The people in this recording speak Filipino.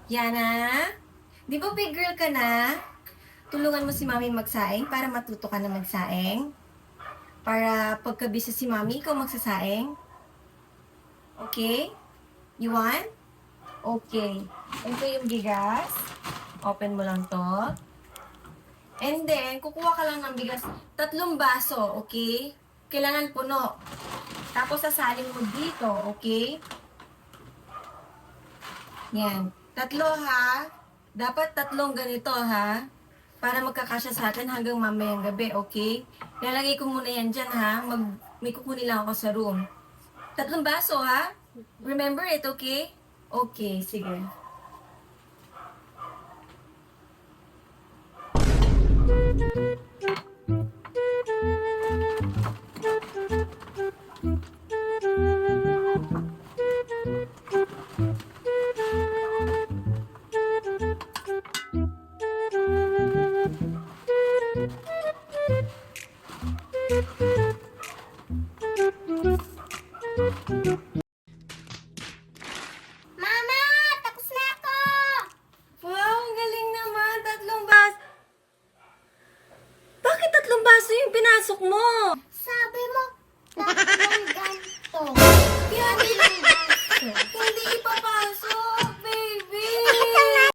Yana? Di ba big girl ka na? Tulungan mo si mami magsaing para matuto ka na magsaing. Para pagkabisa si mami, ikaw magsasaing. Okay? You want? Okay. Ito yung bigas. Open mo lang to. And then, kukuha ka lang ng bigas. 3 baso, okay? Kailangan puno. Tapos sasalin mo dito, okay? Yan. 3 ha. Dapat 3 ganito ha. Para magkakasya sa atin hanggang mamayang gabi, okay? Lalagay ko muna yan dyan ha. May kukunin lang ako sa room. 3 baso ha. Remember it, okay? Okay, sige.